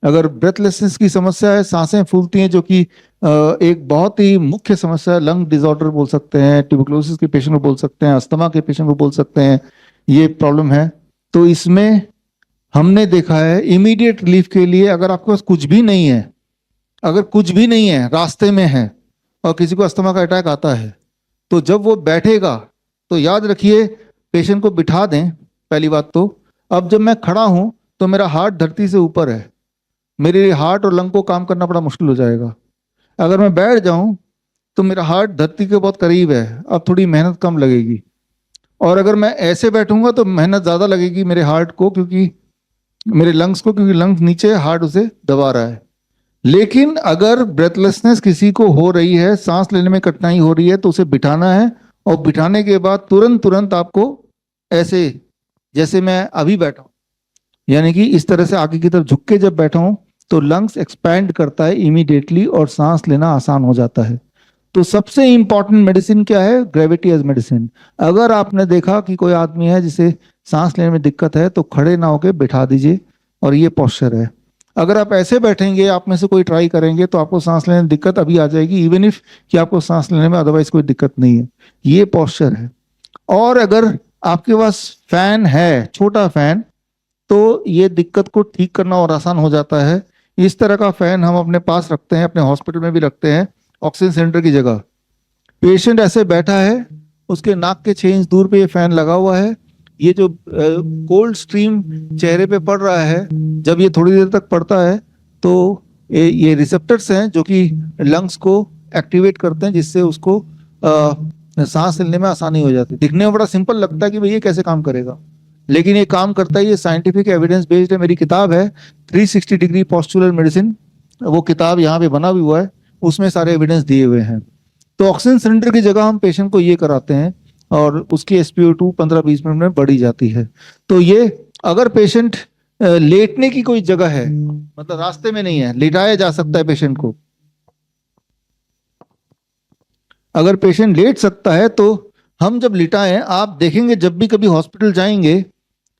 अगर ब्रेथलेसनेस की समस्या है, सांसें फूलती हैं, जो कि एक बहुत ही मुख्य समस्या है, लंग डिसऑर्डर बोल सकते हैं, ट्यूबरकुलोसिस के पेशेंट को बोल सकते हैं, अस्थमा के पेशेंट को बोल सकते हैं, ये प्रॉब्लम है। तो इसमें हमने देखा है इमीडिएट रिलीफ के लिए, अगर आपके पास कुछ भी नहीं है, अगर कुछ भी नहीं है, रास्ते में है, और किसी को अस्थमा का अटैक आता है, तो जब वो बैठेगा तो याद रखिए पेशेंट को बिठा दें पहली बात तो। अब जब मैं खड़ा हूं तो मेरा हार्ट धरती से ऊपर है, मेरे हार्ट और लंग को काम करना बड़ा मुश्किल हो जाएगा। अगर मैं बैठ जाऊं तो मेरा हार्ट धरती के बहुत करीब है, अब थोड़ी मेहनत कम लगेगी। और अगर मैं ऐसे बैठूंगा तो मेहनत ज़्यादा लगेगी मेरे हार्ट को, क्योंकि मेरे लंग्स को, क्योंकि लंग्स नीचे है, हार्ट उसे दबा रहा है। लेकिन अगर ब्रेथलेसनेस किसी को हो रही है, सांस लेने में कठिनाई हो रही है, तो उसे बिठाना है, और बिठाने के बाद तुरंत तुरंत आपको ऐसे, जैसे मैं अभी बैठा हूं, यानी कि इस तरह से आगे की तरफ झुक के जब बैठा हूं, तो लंग्स एक्सपैंड करता है इमीडिएटली और सांस लेना आसान हो जाता है। तो सबसे इंपॉर्टेंट मेडिसिन क्या है? Gravity as medicine. अगर आपने देखा कि कोई आदमी है जिसे सांस लेने में दिक्कत है, तो खड़े ना होके बिठा दीजिए, और ये पोस्चर है। अगर आप ऐसे बैठेंगे, आप में से कोई ट्राई करेंगे, तो आपको सांस लेने में दिक्कत अभी आ जाएगी, इवन इफ कि आपको सांस लेने में अदरवाइज कोई दिक्कत नहीं है। ये पोस्चर है। और अगर आपके पास फैन है, छोटा फैन, तो ये दिक्कत को ठीक करना और आसान हो जाता है। इस तरह का फैन हम अपने पास रखते हैं, अपने हॉस्पिटल में भी रखते हैं, ऑक्सीजन सिलेंडर की जगह। पेशेंट ऐसे बैठा है, उसके नाक के 6 इंच दूर पे ये फैन लगा हुआ है। ये जो कोल्ड स्ट्रीम चेहरे पे पड़ रहा है, जब ये थोड़ी देर तक पड़ता है, तो ये रिसेप्टर्स हैं जो कि लंग्स को एक्टिवेट करते हैं, जिससे उसको सांस लेने में आसानी हो जाती है। दिखने में बड़ा सिंपल लगता है कि भाई ये कैसे काम करेगा, लेकिन ये काम करता है। ये साइंटिफिक एविडेंस बेस्ड है। मेरी किताब है 360 डिग्री पॉस्चुलर मेडिसिन, वो किताब यहाँ पे बना भी हुआ है, उसमें सारे एविडेंस दिए हुए हैं। तो ऑक्सीजन सिलेंडर की जगह हम पेशेंट को ये कराते हैं, और उसकी SpO2 15-20 मिनट में बढ़ी जाती है। तो ये, अगर पेशेंट लेटने की कोई जगह है, मतलब रास्ते में नहीं है, लिटाया जा सकता है पेशेंट को। अगर पेशेंट लेट सकता है तो हम जब लिटाएं, आप देखेंगे जब भी कभी हॉस्पिटल जाएंगे,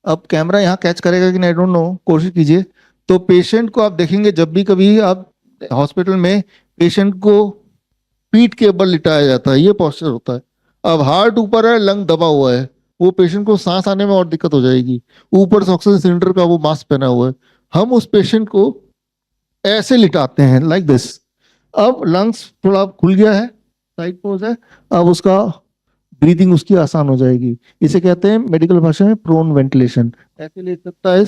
अब कैमरा यहाँ कैच करेगा कि नहीं आई डोंट नो, कोशिश कीजिए। तो पेशेंट को आप देखेंगे जब भी कभी आप हॉस्पिटल में, पेशेंट को पीठ के बल लिटाया जाता है, ये पोस्चर होता है। अब हार्ट ऊपर है, लंग दबा हुआ है, वो पेशेंट को सांस आने में और दिक्कत हो जाएगी। ऊपर से ऑक्सीजन सिलेंडर का वो मास्क पहना हुआ है, हम उस पेशेंट को ऐसे लिटाते हैं, लाइक दिस। अब लंग्स थोड़ा खुल गया है, साइड पोज है, अब उसका ब्रीदिंग उसकी आसान हो जाएगी। इसे कहते हैं मेडिकल भाषा में प्रोन वेंटिलेशन। ऐसे ले सकता है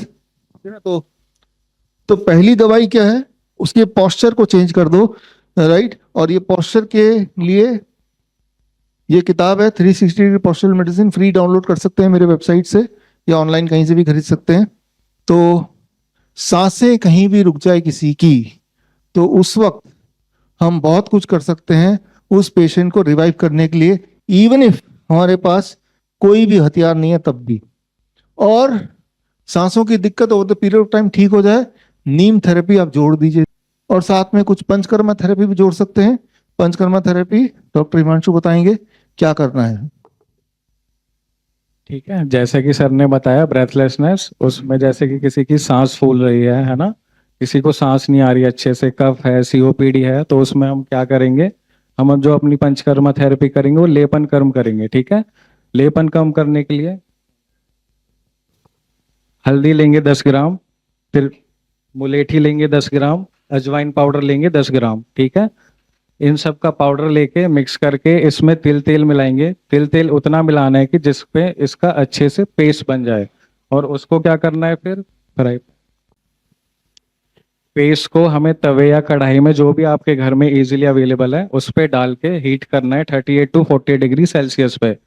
ना। तो पहली दवाई क्या है? उसके पोस्चर को चेंज कर दो, राइट। और ये पोस्चर के लिए ये किताब है 360 degree postural medicine, free download कर सकते हैं मेरे वेबसाइट से, या ऑनलाइन कहीं से भी खरीद सकते हैं। तो सांसें कहीं भी रुक जाए किसी की, तो उस वक्त हम बहुत कुछ कर सकते हैं उस पेशेंट को रिवाइव करने के लिए, इवन इफ हमारे पास कोई भी हथियार नहीं है तब भी। और सांसों की दिक्कत over the period of time ठीक हो जाए, नीम थेरेपी आप जोड़ दीजिए, और साथ में कुछ पंचकर्मा थेरेपी भी जोड़ सकते हैं। पंचकर्मा थेरेपी डॉक्टर हिमांशु बताएंगे क्या करना है। ठीक है, जैसे कि सर ने बताया ब्रेथलेसनेस, उसमें जैसे कि किसी की सांस फूल रही है ना, किसी को सांस नहीं आ रही अच्छे से, कफ है, COPD है, तो उसमें हम क्या करेंगे, हम जो अपनी पंचकर्मा थेरेपी करेंगे वो लेपन कर्म करेंगे। ठीक है, लेपन कर्म करने के लिए हल्दी लेंगे 10 ग्राम, फिर मुलेठी लेंगे 10 ग्राम, अजवाइन पाउडर लेंगे 10 ग्राम। ठीक है, इन सब का पाउडर लेके मिक्स करके इसमें तिल तेल मिलाएंगे। तिल तेल उतना मिलाना है कि जिसपे इसका अच्छे से पेस्ट बन जाए, और उसको क्या करना है फिर फ्राई। पेस्ट को हमें तवे या कढ़ाई में, जो भी आपके घर में इजीली अवेलेबल है, उस पे डाल के हीट करना है 38 to 40 डिग्री सेल्सियस पे।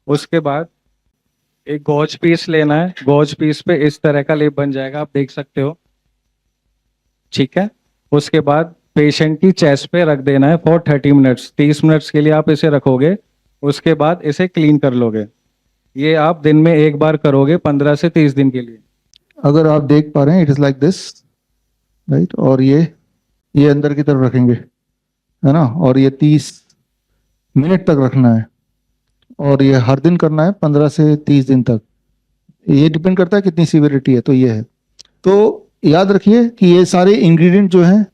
उसके बाद एक गॉज पीस लेना है, गॉज पीस पे इस तरह का लेप बन जाएगा, आप देख सकते हो। ठीक है, उसके बाद पेशेंट की चेस्ट पे रख देना है फॉर 30 मिनट्स, 30 मिनट्स के लिए आप इसे रखोगे। उसके बाद इसे क्लीन कर लोगे। ये आप दिन में एक बार करोगे 15 से 30 दिन के लिए। अगर आप देख पा रहे हैं, it is like this, right. और ये अंदर की तरफ रखेंगे, है ना, और ये 30 मिनट तक रखना है, और ये हर दिन करना है 15 से 30 दिन तक। ये डिपेंड करता है कितनी सीवियरिटी है। तो ये है। तो याद रखिए कि ये सारे इंग्रेडिएंट जो हैं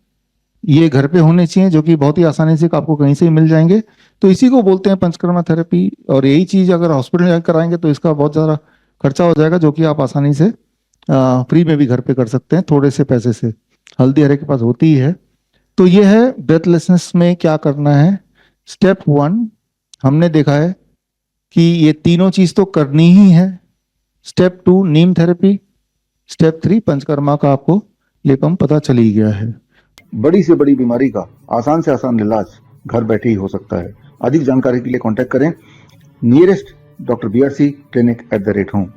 ये घर पे होने चाहिए, जो कि बहुत ही आसानी से आपको कहीं से ही मिल जाएंगे। तो इसी को बोलते हैं पंचकर्मा थेरेपी। और यही चीज अगर हॉस्पिटल जाकर कराएंगे तो इसका बहुत ज़्यादा खर्चा हो जाएगा, जो कि आप आसानी से फ्री में भी घर पे कर सकते हैं थोड़े से पैसे से। हल्दी हर एक के पास होती ही है। तो ये है ब्रेथलेसनेस में क्या करना है। स्टेप 1 हमने देखा है कि ये तीनों चीज तो करनी ही है। स्टेप 2 नीम थेरेपी, स्टेप 3 पंचकर्मा का आपको लेपम पता चल ही गया है। बड़ी से बड़ी बीमारी का आसान से आसान इलाज घर बैठे ही हो सकता है। अधिक जानकारी के लिए कांटेक्ट करें nearest doctor BRC clinic @ home.